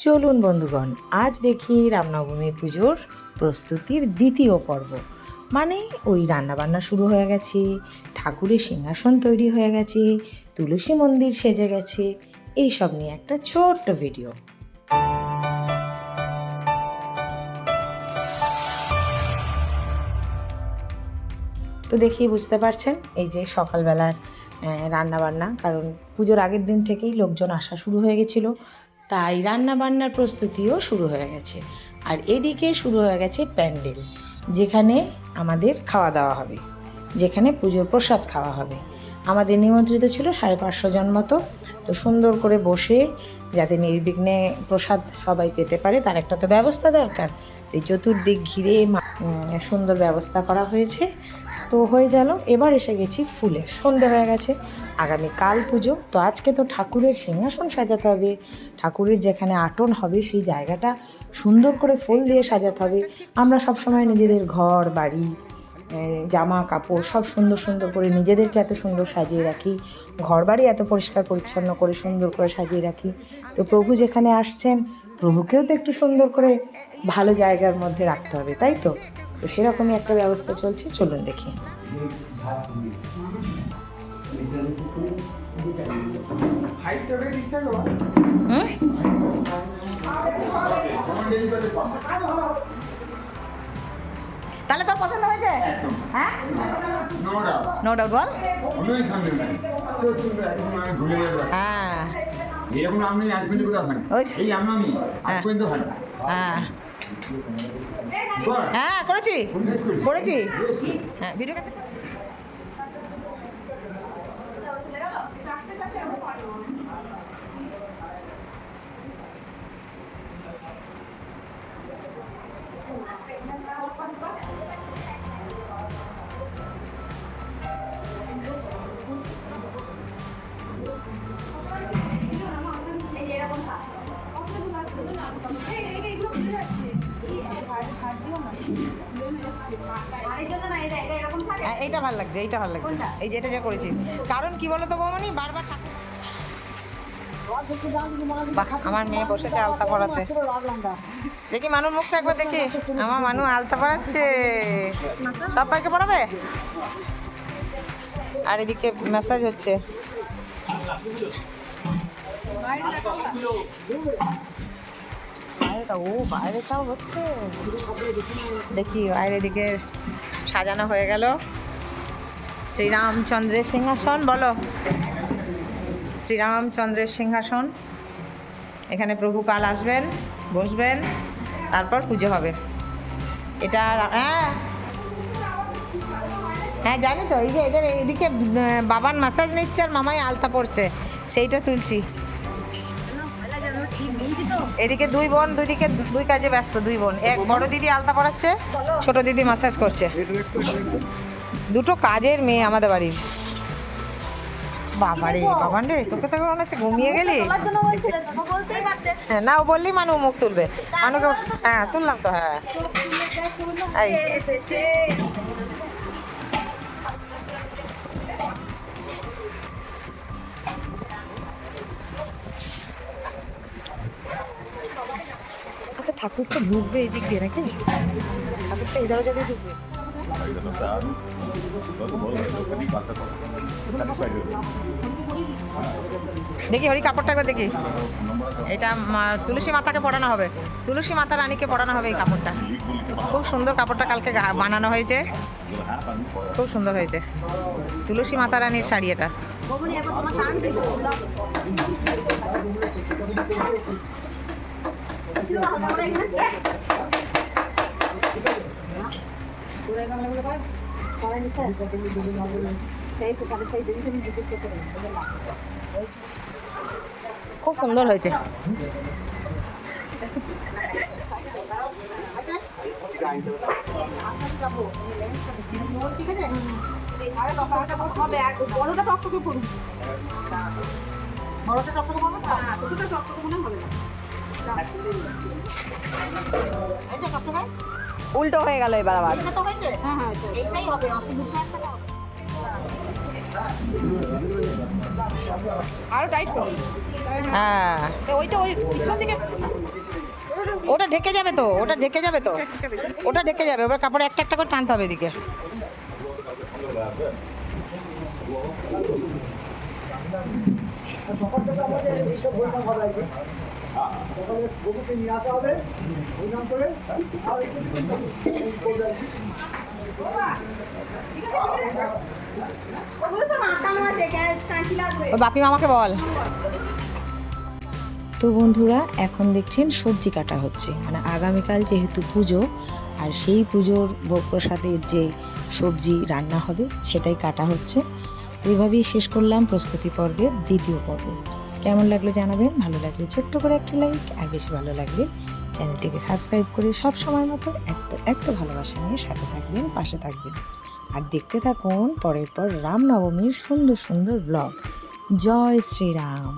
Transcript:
চলুন বন্ধুগণ, আজ দেখি রামনবমী পুজোর প্রস্তুতির দ্বিতীয় পর্ব। মানে ওই রান্নাবান্না শুরু হয়ে গেছে, ঠাকুরের সিংহাসন তৈরি হয়ে গেছে, তুলসী মন্দির সেজে গেছে, এইসব নিয়ে একটা ছোট্ট ভিডিও। তো দেখেই বুঝতে পারছেন, এই যে সকালবেলার রান্নাবান্না, কারণ পুজোর আগের দিন থেকেই লোকজন আসা শুরু হয়ে গেছিলো, তাই রান্নাবান্নার প্রস্তুতিও শুরু হয়ে গেছে। আর এদিকে শুরু হয়ে গেছে প্যান্ডেল, যেখানে আমাদের খাওয়া দাওয়া হবে, যেখানে পুজোর প্রসাদ খাওয়া হবে। আমাদের নিমন্ত্রিত ছিল 550 জন মতো। তো সুন্দর করে বসে যাতে নির্বিঘ্নে প্রসাদ সবাই পেতে পারে, তার একটা তো ব্যবস্থা দরকার। এই চতুর্দিক ঘিরে সুন্দর ব্যবস্থা করা হয়েছে। তো হয়ে গেল, এবার এসে গেছি ফুলের, সন্ধে হয়ে গেছে, আগামীকাল পুজো। তো আজকে তো ঠাকুরের সিংহাসন সাজাতে হবে, ঠাকুরের যেখানে আটন হবে সেই জায়গাটা সুন্দর করে ফুল দিয়ে সাজাতে হবে। আমরা সবসময় নিজেদের ঘর বাড়ি জামা কাপড় সব সুন্দর সুন্দর করে নিজেদেরকে এত সুন্দর সাজিয়ে রাখি, ঘর বাড়ি এত পরিষ্কার পরিচ্ছন্ন করে সুন্দর করে সাজিয়ে রাখি। তো প্রভু যেখানে আসছেন, প্রভুকেও তো একটু সুন্দর করে ভালো জায়গার মধ্যে রাখতে হবে, তাই তো? তো সেরকমই একটা ব্যবস্থা চলছে, চলুন দেখি। তাহলে তোর পছন্দ হয়েছে? হ্যাঁ, নো ডাউট। বল। হ্যাঁ, এরকম আমি আজ পর্যন্ত কোথাও হয়নি। এই আমি আজ পর্যন্ত হয়নি। হ্যাঁ হ্যাঁ, করেছি করেছি। হ্যাঁ, ভিডিও কাছে এইটা ভালো লাগছে, এইটা ভালো লাগছে, এই যেটা যা করেছিস। কারণ কি বলতো বৌমনি, বারবার আমার মেয়ে বসেছে আলতা পড়াতে। দেখি মানুর মুখটা একবার দেখি। আমার মানু আলতা পড়াচ্ছে, সবাইকে পড়াবে। আর এদিকে মেসাজ হচ্ছে। বাইরেটাও হচ্ছে, দেখি বাইরের দিকে সাজানো হয়ে গেল। শ্রীরামচন্দ্রের সিংহাসন, বলো শ্রীরামচন্দ্রের সিংহাসন। এখানে প্রভু কাল আসবেন, বসবেন, তারপর পুজো হবে। এটা হ্যাঁ হ্যাঁ জানি তো। এই যে এদের এইদিকে বাবান মাসাজ নিচ্ছে আর মামাই আলতা পড়ছে, সেইটা তুলছি। এদিকে দুই বোন দুইদিকে দুই কাজে ব্যস্ত, দুই বোন। এক বড় দিদি আলতা পড়াচ্ছে, ছোট দিদি মাসাজ করছে। দুটো কাজের মেয়ে আমাদের বাড়ির। বাবারে বাবান রে, তোকে তো মনে হচ্ছে ঘুমিয়ে গেলি। হ্যাঁ না, ও বললি মানু মুখ তুলবে। মানুকে হ্যাঁ তুললাম তো। হ্যাঁ আচ্ছা, ঠাকুর তো ঢুকবে এই দিক দিয়ে নাকি? ঠাকুর তো এই দরজা দিয়ে ঢুকবে। দেখি হরি কাপড়টা একবার দেখি। এটা তুলসী মাতাকে পরানো হবে, তুলসী মাতা রানীকে পরানো হবে এই কাপড়টা। খুব সুন্দর কাপড়টা, কালকে বানানো হয়েছে, খুব সুন্দর হয়েছে। তুলসী মাতা রানীর শাড়ি এটা। খুব সুন্দর হয়েছে। উল্টো হয়ে গেল এবার আবার। আরো টাইট করো। হ্যাঁ ওটা ঢেকে যাবে তো, ওটা ঢেকে যাবে তো, ওটা ঢেকে যাবে। এবার কাপড়ে একটা একটা করে টানতে হবে এদিকে। ওই বাপি মামাকে বল। তো বন্ধুরা এখন দেখছেন সবজি কাটা হচ্ছে, মানে আগামীকাল যেহেতু পুজো, আর সেই পুজোর ভোগ প্রসাদের যে সবজি রান্না হবে সেটাই কাটা হচ্ছে। এইভাবেই শেষ করলাম প্রস্তুতি পর্বের দ্বিতীয় পর্ব। কেমন লাগলো জানাবেন, ভালো লাগলে ছোট্ট করে একটা লাইক, আর বেশি ভালো লাগলে চ্যানেলটিকে সাবস্ক্রাইব করে সব সময় মতো এত ভালোবাসা নিয়ে সাথে থাকবেন, পাশে থাকবেন। আর দেখতে থাকুন পরের পর রামনবমীর সুন্দর সুন্দর ব্লগ। জয় শ্রীরাম।